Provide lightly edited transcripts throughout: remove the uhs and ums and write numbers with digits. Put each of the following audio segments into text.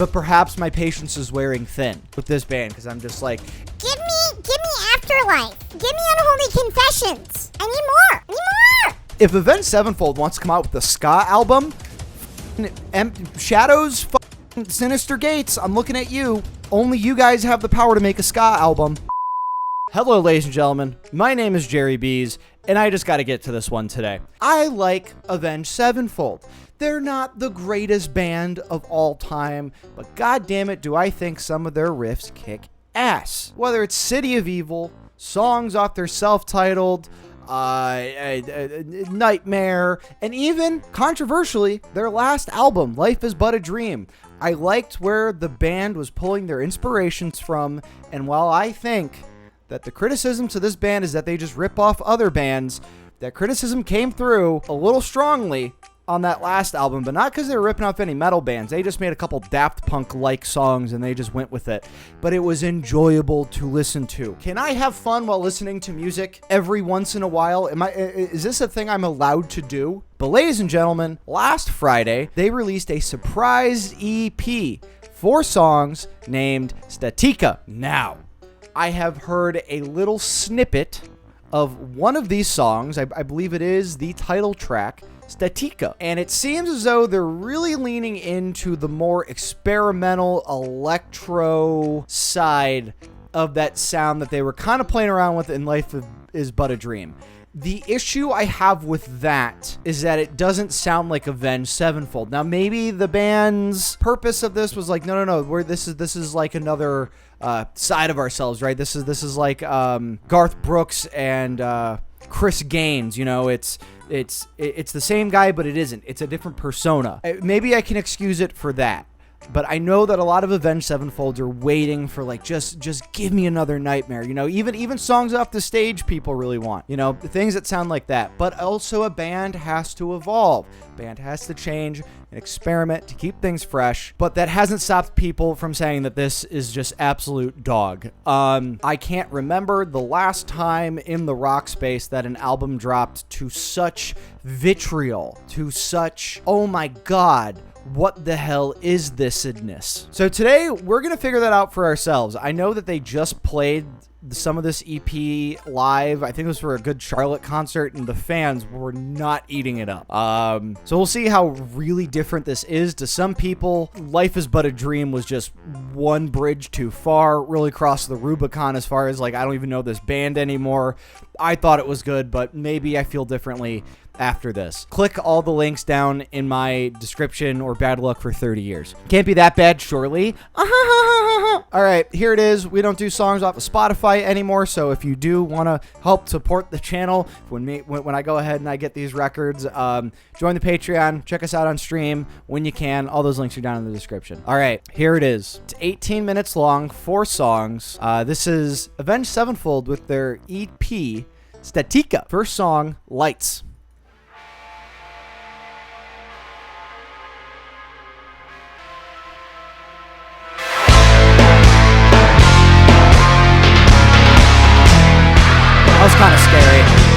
But perhaps my patience is wearing thin with this band, because I'm just like, Give me Afterlife. Give me Unholy Confessions. I need more. if Avenged Sevenfold wants to come out with a ska album, Shadows, Sinister Gates, I'm looking at you. Only you guys have the power to make a ska album. Hello, ladies and gentlemen. My name is Jerry Bees, and I just got to get to this one today. I like Avenged Sevenfold. They're not the greatest band of all time, but goddammit do I think some of their riffs kick ass. Whether it's City of Evil, songs off their self-titled, Nightmare, and even, controversially, their last album, Life is But a Dream. I liked where the band was pulling their inspirations from, and while I think that the criticism to this band is that they just rip off other bands, that criticism came through a little strongly on that last album, but not because they were ripping off any metal bands. They just made a couple Daft Punk-like songs and they just went with it. But it was enjoyable to listen to. Can I have fun while listening to music every once in a while? Is this a thing I'm allowed to do? But ladies and gentlemen, last Friday, they released a surprise EP, 4 songs named Statica. Now, I have heard a little snippet of one of these songs. I believe it is the title track, Statica. And it seems as though they're really leaning into the more experimental electro side of that sound that they were kind of playing around with in Life is But a Dream. The issue I have with that is that it doesn't sound like Avenged Sevenfold. Now, maybe the band's purpose of this was like, no, this is like another side of ourselves, right? This is like Garth Brooks and Chris Gaines. You know, it's the same guy, but it isn't. It's a different persona. Maybe I can excuse it for that. But I know that a lot of Avenged Sevenfolds are waiting for, like, just give me another Nightmare. You know, even songs off the stage people really want. You know, things that sound like that. But also a band has to evolve. A band has to change and experiment to keep things fresh. But that hasn't stopped people from saying that this is just absolute dog. I can't remember the last time in the rock space that an album dropped to such vitriol, to such, oh my god, what the hell is this-idness? So today, we're going to figure that out for ourselves. I know that they just played some of this EP live. I think it was for a Good Charlotte concert, and the fans were not eating it up. So we'll see how really different this is. To some people, Life is But a Dream was just one bridge too far, really crossed the Rubicon as far as, like, I don't even know this band anymore. I thought it was good, but maybe I feel differently after this. Click all the links down in my description, or bad luck for 30 years. Can't be that bad, surely. All right, here it is. We don't do songs off of Spotify anymore, so if you do want to help support the channel when I go ahead and I get these records, join the Patreon, check us out on stream when you can. All those links are down in the description. All right, here it is. It's 18 minutes long, 4 songs. This is Avenged Sevenfold with their EP, Statica. First song, Lights. That was kind of scary.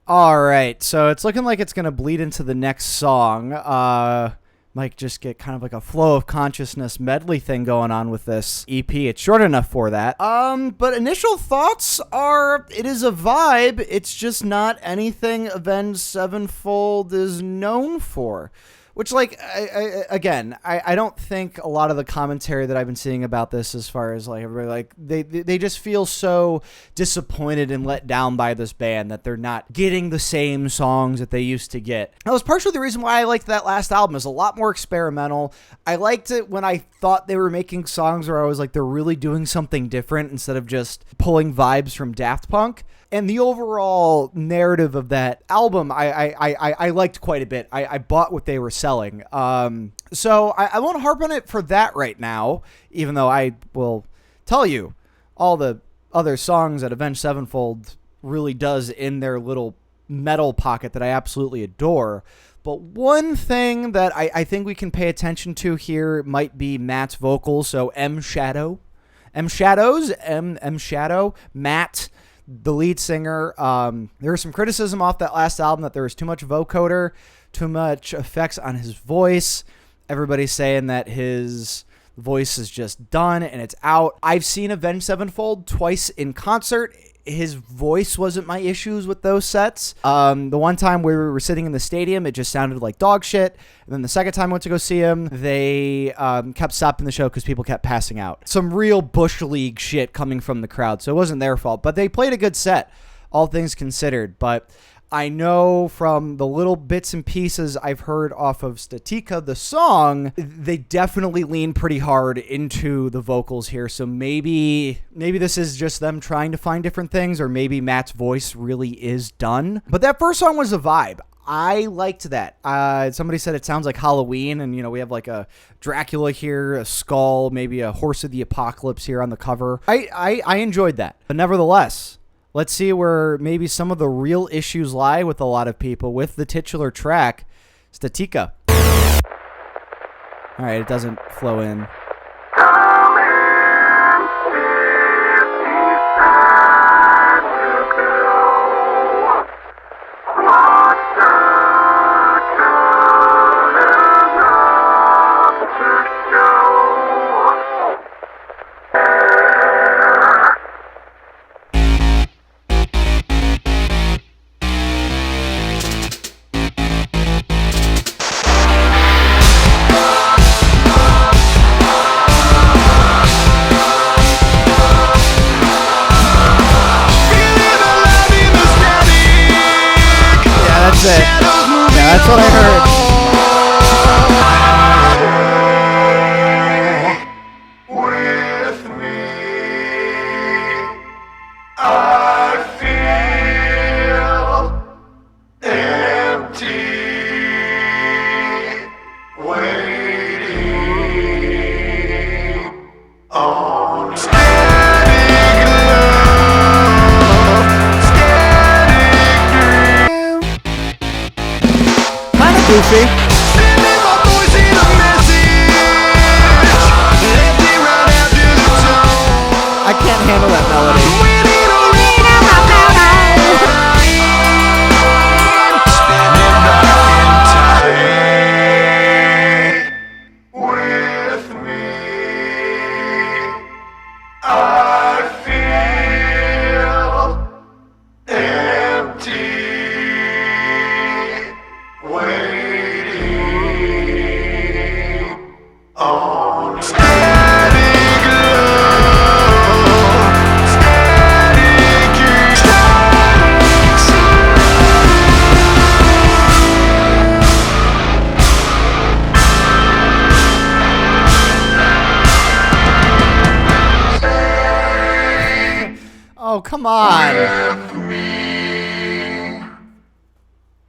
Alright, so it's looking like it's going to bleed into the next song. Might just get kind of like a flow of consciousness medley thing going on with this EP. It's short enough for that. But initial thoughts are, it is a vibe. It's just not anything Avenged Sevenfold is known for. Which, like, I don't think a lot of the commentary that I've been seeing about this, as far as like everybody, like they just feel so disappointed and let down by this band that they're not getting the same songs that they used to get. That was partially the reason why I liked that last album. It's a lot more experimental. I liked it when I thought they were making songs where I was like, they're really doing something different instead of just pulling vibes from Daft Punk. And the overall narrative of that album, I liked quite a bit. I bought what they were selling. So I won't harp on it for that right now, even though I will tell you all the other songs that Avenged Sevenfold really does in their little metal pocket that I absolutely adore. But one thing that I think we can pay attention to here might be Matt's vocals. So M Shadow, Matt, the lead singer. There was some criticism off that last album that there was too much vocoder, too much effects on his voice. Everybody's saying that his voice is just done and it's out. I've seen Avenged Sevenfold twice in concert. His voice wasn't my issues with those sets. The one time we were sitting in the stadium, it just sounded like dog shit. And then the second time I went to go see him, they kept stopping the show because people kept passing out. Some real Bush League shit coming from the crowd. So it wasn't their fault. But they played a good set, all things considered. But I know from the little bits and pieces I've heard off of Statica, the song, they definitely lean pretty hard into the vocals here. So maybe this is just them trying to find different things, or maybe Matt's voice really is done. But that first song was a vibe. I liked that. Somebody said it sounds like Halloween, and, you know, we have like a Dracula here, a skull, maybe a Horse of the Apocalypse here on the cover. I enjoyed that. But nevertheless, let's see where maybe some of the real issues lie with a lot of people with the titular track, Statica. All right, it doesn't flow in. That's what I heard. With me, I feel empty, waiting on static love, static dream. Goofy. I can't handle that melody. With me, I feel empty. Oh, come on. With me,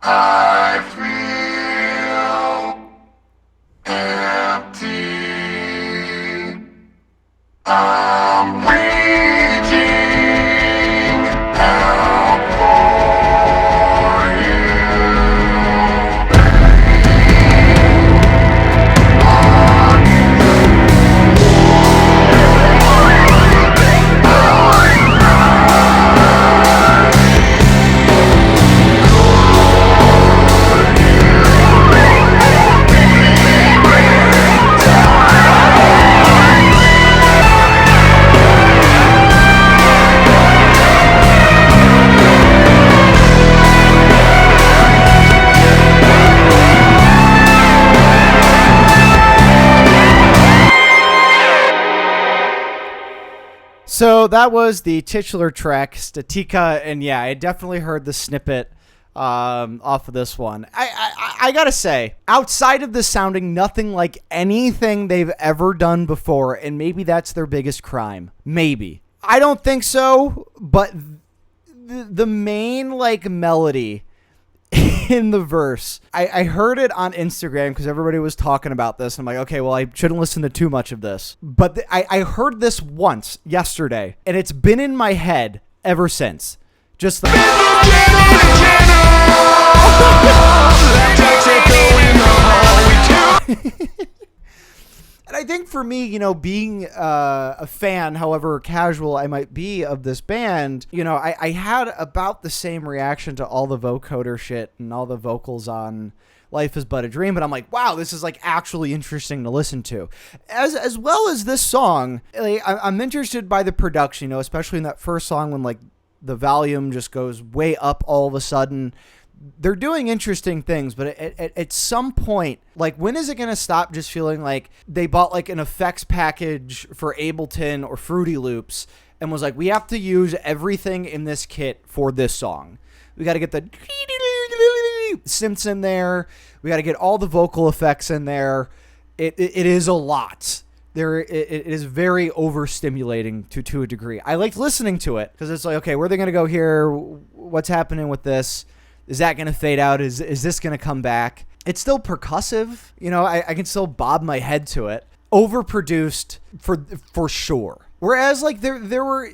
I feel empty. I'm waiting out for you. So that was the titular track, Statica, and yeah, I definitely heard the snippet off of this one. I gotta say, outside of this sounding nothing like anything they've ever done before, and maybe that's their biggest crime. Maybe. I don't think so, but the main like melody in the verse, I heard it on Instagram because everybody was talking about this. I'm like, okay, well, I shouldn't listen to too much of this. But I heard this once yesterday, and it's been in my head ever since. Just the... And I think for me, you know, being a fan, however casual I might be of this band, you know, I had about the same reaction to all the vocoder shit and all the vocals on Life is But a Dream, but I'm like, wow, this is like actually interesting to listen to. As well as this song, like, I'm interested by the production, you know, especially in that first song when like the volume just goes way up all of a sudden. They're doing interesting things, but at some point, like, when is it going to stop just feeling like they bought like an effects package for Ableton or Fruity Loops and was like, we have to use everything in this kit for this song. We got to get the synths in there. We got to get all the vocal effects in there. It is a lot. It is very overstimulating to a degree. I liked listening to it because it's like, okay, where are they going to go here? What's happening with this? Is that going to fade out? Is this going to come back? It's still percussive. You know, I can still bob my head to it. Overproduced for sure. Whereas like there were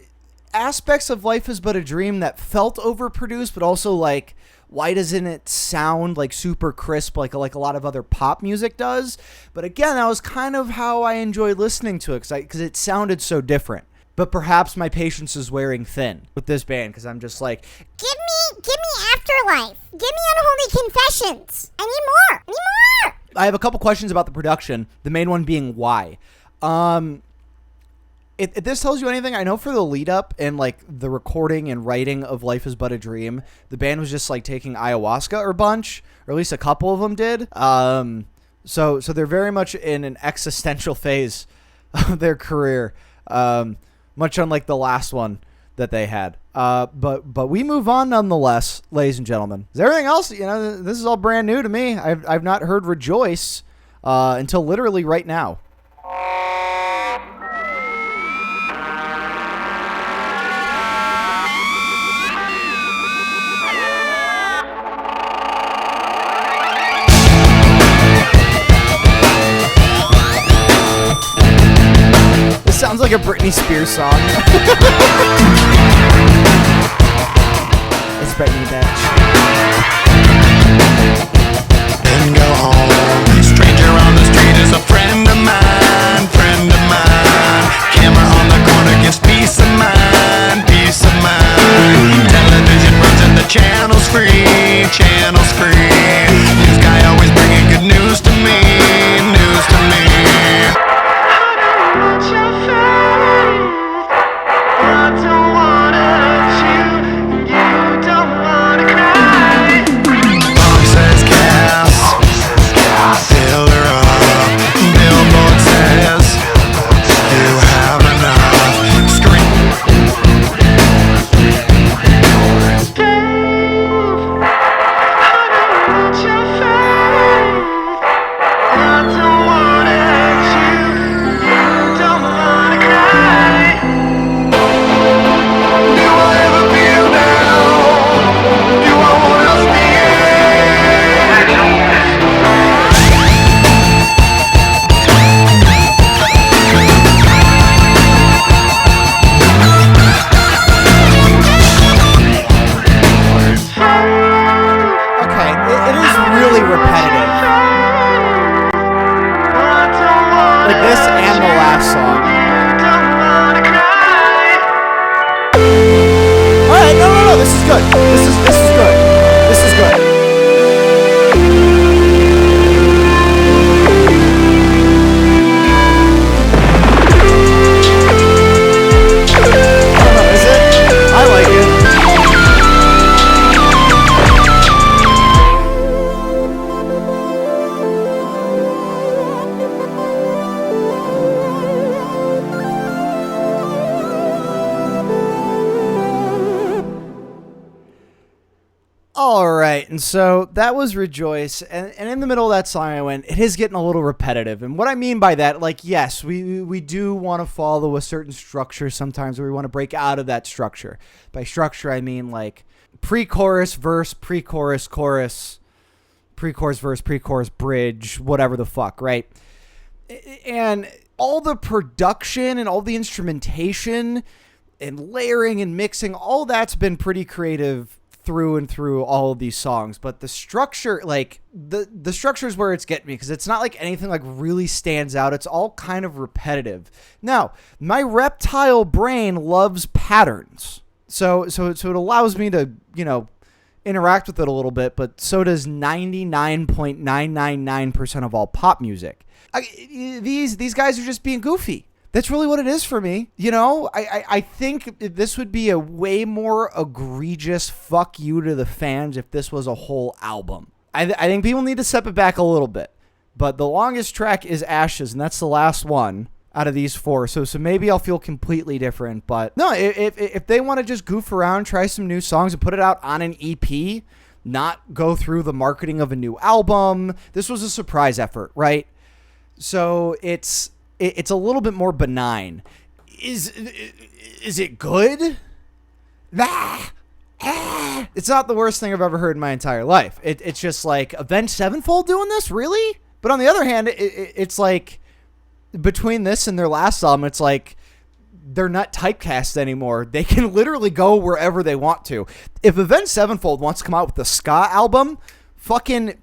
aspects of Life is But a Dream that felt overproduced, but also like, why doesn't it sound like super crisp like a lot of other pop music does? But again, that was kind of how I enjoyed listening to it because it sounded so different. But perhaps my patience is wearing thin with this band because I'm just like, give me Afterlife. Give me Unholy Confessions. I need more. I have a couple questions about the production. The main one being why. If this tells you anything, I know for the lead up and like the recording and writing of Life is But a Dream, the band was just like taking ayahuasca or bunch, or at least a couple of them did. So they're very much in an existential phase of their career. Much unlike the last one that they had. But we move on nonetheless, ladies and gentlemen. Is there anything else? You know, this is all brand new to me. I've not heard Rejoice until literally right now. Sounds like a Britney Spears song. It's Britney, bitch. Then go home. Stranger on the street is a friend of mine, friend of mine. Camera on the corner gives peace of mind, peace of mind. Television runs and the channel's free, channel's free. News guy always bringing good news to me, news to me. right, and so that was Rejoice, and in the middle of that song I went, it is getting a little repetitive, and what I mean by that, like, yes, we do want to follow a certain structure sometimes, where we want to break out of that structure. By structure, I mean, like, pre-chorus, verse, pre-chorus, chorus, pre-chorus, verse, pre-chorus, bridge, whatever the fuck, right? And all the production and all the instrumentation and layering and mixing, all that's been pretty creative through and through all of these songs, but the structure, like the structure is where it's getting me, because it's not like anything like really stands out. It's all kind of repetitive. Now, my reptile brain loves patterns, so it allows me to, you know, interact with it a little bit, but so does 99.999% of all pop music. These guys are just being goofy. That's really what it is for me. You know, I think this would be a way more egregious fuck you to the fans if this was a whole album. I think people need to step it back a little bit. But the longest track is Ashes, and that's the last one out of these four. So maybe I'll feel completely different. But no, if they want to just goof around, try some new songs, and put it out on an EP, not go through the marketing of a new album, this was a surprise effort, right? So it's a little bit more benign. Is it good? It's not the worst thing I've ever heard in my entire life. It's just like, Avenged Sevenfold doing this? Really? But on the other hand, it's like, between this and their last album, it's like, they're not typecast anymore. They can literally go wherever they want to. If Avenged Sevenfold wants to come out with a ska album, fucking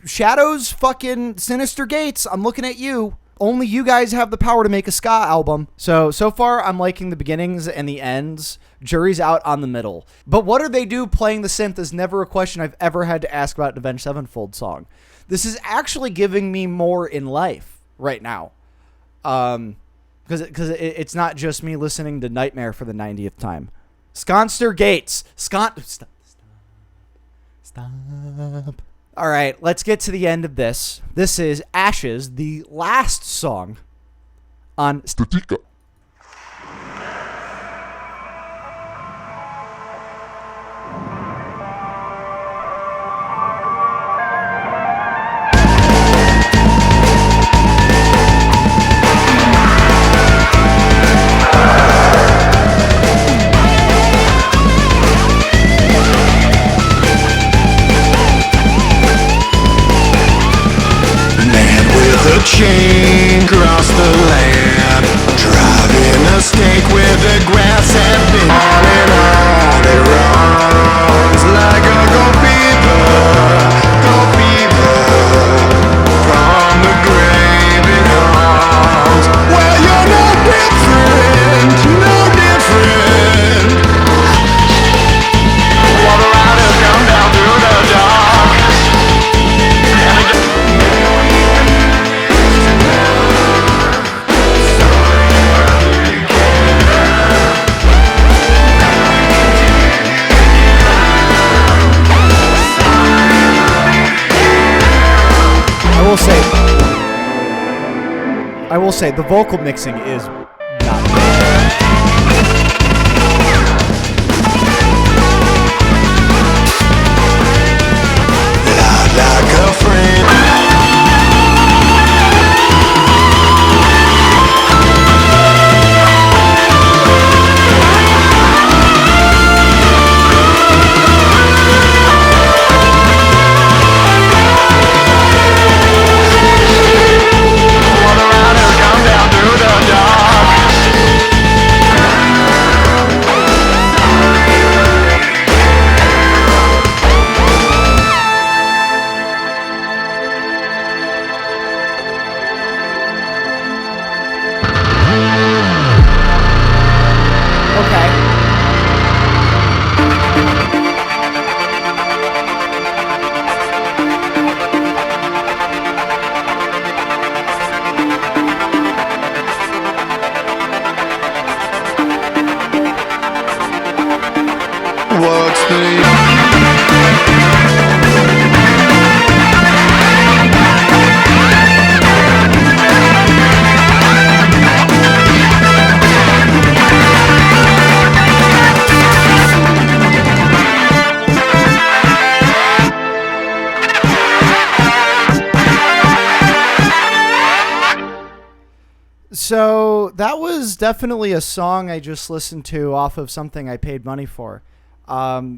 Shadows, fucking Sinister Gates, I'm looking at you. Only you guys have the power to make a ska album. So far, I'm liking the beginnings and the ends. Jury's out on the middle. But what do they do playing the synth is never a question I've ever had to ask about an Avenged Sevenfold song. This is actually giving me more in life right now. Because it's not just me listening to Nightmare for the 90th time. Sconster Gates. Stop. All right, let's get to the end of this. This is Ashes, the last song on Statica. Chain across the land, driving a stake where the grass had been. On and on it runs like a go fever from the grave it haunts. Well, you're no different, no different. While the riders come down through the dark. I will say the vocal mixing is not good. Like a friend. What's the that was definitely a song I just listened to off of something I paid money for,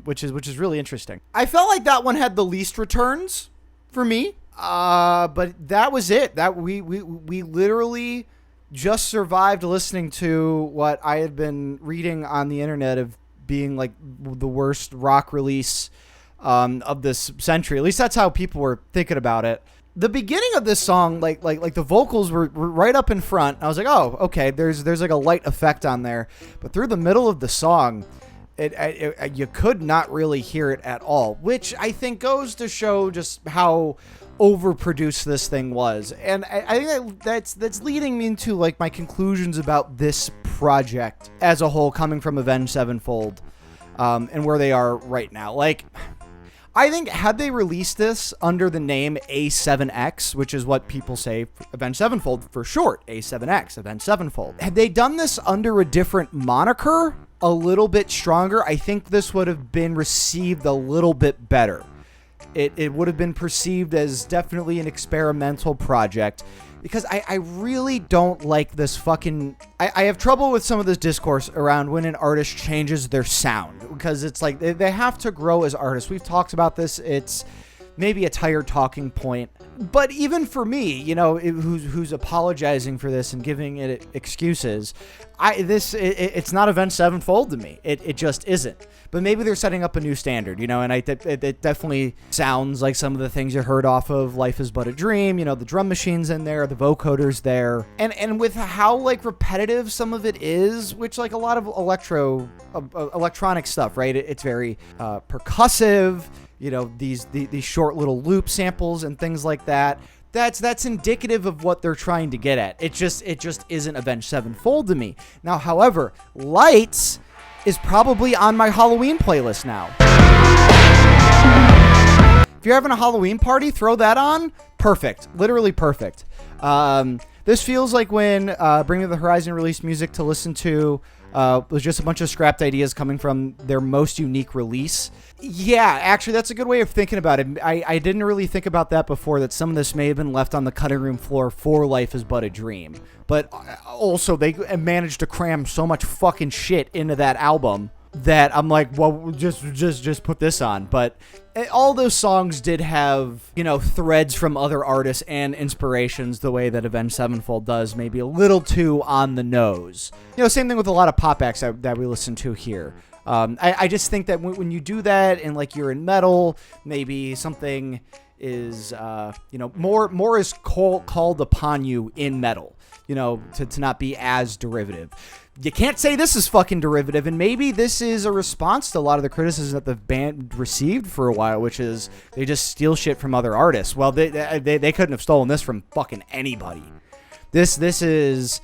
which is really interesting. I felt like that one had the least returns for me, but that was it. That we literally just survived listening to what I had been reading on the internet of being like the worst rock release of this century. At least that's how people were thinking about it. The beginning of this song, like the vocals were right up in front. I was like, oh, okay, there's like a light effect on there. But through the middle of the song, you could not really hear it at all, which I think goes to show just how overproduced this thing was. And I think that's leading me into like my conclusions about this project as a whole, coming from Avenged Sevenfold, and where they are right now. Like, I think had they released this under the name A7X, which is what people say Avenged Sevenfold for short, A7X, Avenged Sevenfold. Had they done this under a different moniker, a little bit stronger, I think this would have been received a little bit better. It would have been perceived as definitely an experimental project, because I really don't like this fucking... I have trouble with some of this discourse around when an artist changes their sound, because it's like they have to grow as artists. We've talked about this. It's maybe a tired talking point. But even for me, you know, who's apologizing for this and giving it excuses, it's not Avenged Sevenfold to me. It just isn't. But maybe they're setting up a new standard, you know, and it definitely sounds like some of the things you heard off of Life Is But a Dream. You know, the drum machine's in there, the vocoder's there. And with how, like, repetitive some of it is, which, like, a lot of electronic stuff, right? It's very percussive, you know, these short little loop samples and things like that. That's indicative of what they're trying to get at. It just isn't Avenged Sevenfold to me. Now, however, Lights is probably on my Halloween playlist now. If you're having a Halloween party, throw that on. Perfect. Literally perfect. This feels like when Bring Me the Horizon released music to listen to was just a bunch of scrapped ideas coming from their most unique release. Yeah, actually, that's a good way of thinking about it. I didn't really think about that before, that some of this may have been left on the cutting room floor for Life Is But a Dream. But also, they managed to cram so much fucking shit into that album that I'm like, well, just put this on. But all those songs did have, you know, threads from other artists and inspirations, the way that Avenged Sevenfold does, maybe a little too on the nose. You know, same thing with a lot of pop acts that we listen to here. I just think that when you do that and, like, you're in metal, maybe something is, you know, more is called upon you in metal, you know, to not be as derivative. You can't say this is fucking derivative, and maybe this is a response to a lot of the criticism that the band received for a while, which is they just steal shit from other artists. Well, they couldn't have stolen this from fucking anybody. This is,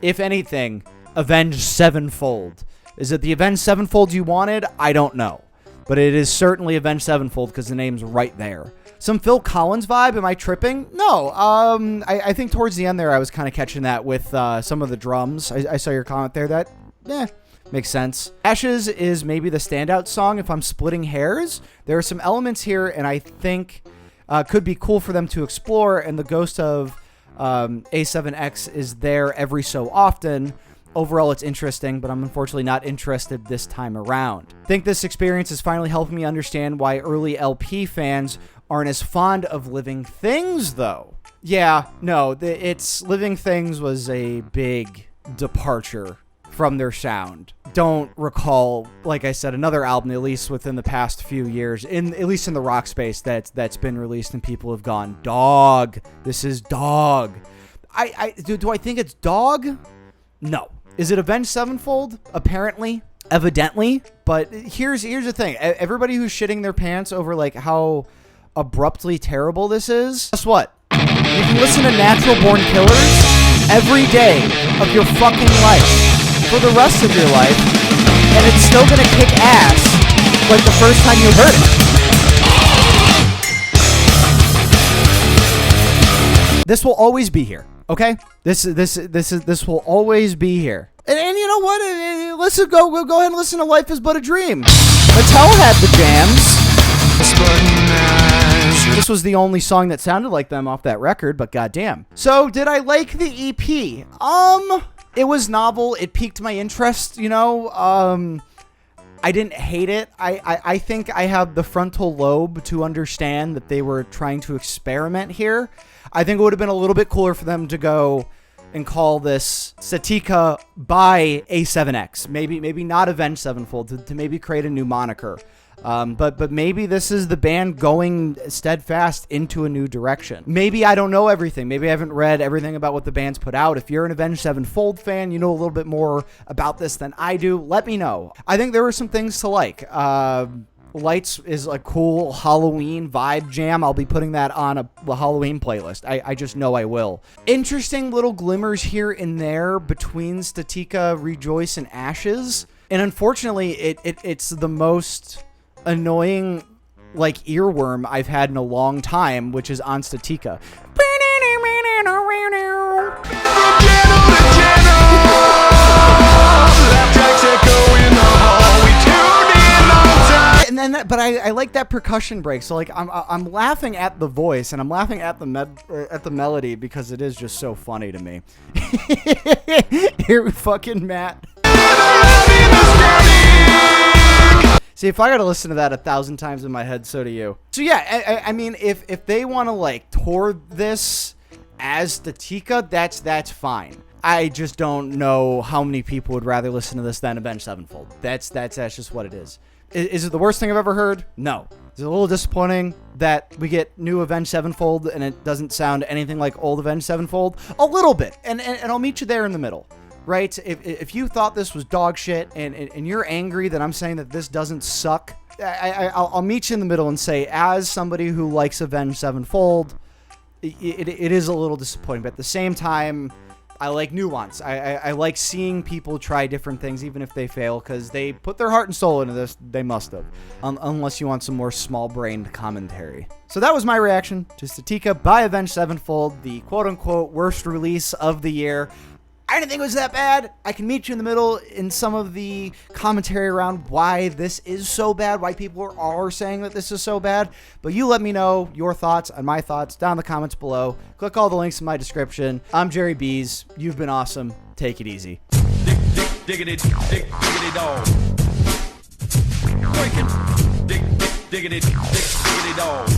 if anything, Avenged Sevenfold. Is it the Avenged Sevenfold you wanted? I don't know. But it is certainly Avenged Sevenfold because the name's right there. Some Phil Collins vibe? Am I tripping? No. I think towards the end there I was kind of catching that with some of the drums. I saw your comment there. That, makes sense. Ashes is maybe the standout song if I'm splitting hairs. There are some elements here and I think could be cool for them to explore, and the ghost of A7X is there every so often. Overall, it's interesting, but I'm unfortunately not interested this time around. I think this experience is finally helping me understand why early LP fans aren't as fond of Living Things, though. Yeah, no, it's Living Things was a big departure from their sound. Don't recall, like I said, another album, at least within the past few years, at least in the rock space, that's been released and people have gone, dog, this is dog. Do I think it's dog? No. Is it Avenged Sevenfold? Apparently. Evidently. But here's the thing. Everybody who's shitting their pants over, like, how abruptly terrible this is, guess what? You can listen to Natural Born Killers every day of your fucking life for the rest of your life, and it's still gonna kick ass like the first time you heard it. This will always be here. Okay, this will always be here, and you know what? Let's go ahead and listen to Life Is But a Dream. Mattel had the jams. This was the only song that sounded like them off that record, but goddamn. So, did I like the EP? It was novel. It piqued my interest, you know. I didn't hate it. I think I have the frontal lobe to understand that they were trying to experiment here. I think it would have been a little bit cooler for them to go and call this Statica by A7X. Maybe not Avenged Sevenfold, to maybe create a new moniker. But maybe this is the band going steadfast into a new direction. Maybe I don't know everything. Maybe I haven't read everything about what the band's put out. If you're an Avenged Sevenfold fan, you know a little bit more about this than I do. Let me know. I think there were some things to like. Lights is a cool Halloween vibe jam. I'll be putting that on a Halloween playlist. I just know I will. Interesting little glimmers here and there between Statica, Rejoice, and Ashes. And unfortunately, it's the most annoying like earworm I've had in a long time, which is on Statica. And then, but I like that percussion break. So like I'm laughing at the voice and I'm laughing at the melody because it is just so funny to me. Here, fucking Matt. See, if I gotta listen to that 1,000 times in my head, so do you. So yeah, I mean, if they want to like tour this as Statica, that's fine. I just don't know how many people would rather listen to this than Avenged Sevenfold. That's just what it is. Is it the worst thing I've ever heard? No. Is it a little disappointing that we get new Avenged Sevenfold and it doesn't sound anything like old Avenged Sevenfold? A little bit, and I'll meet you there in the middle. Right? If you thought this was dog shit and you're angry that I'm saying that this doesn't suck, I'll meet you in the middle and say, as somebody who likes Avenged Sevenfold, it is a little disappointing. But at the same time, I like nuance. I like seeing people try different things, even if they fail, because they put their heart and soul into this. They must have. Unless you want some more small-brained commentary. So that was my reaction to Statica by Avenged Sevenfold, the quote-unquote worst release of the year. I didn't think it was that bad. I can meet you in the middle in some of the commentary around why this is so bad, why people are saying that this is so bad. But you let me know your thoughts and my thoughts down in the comments below. Click all the links in my description. I'm Jerry Bees. You've been awesome. Take it easy. Diggity dog. Diggity dog.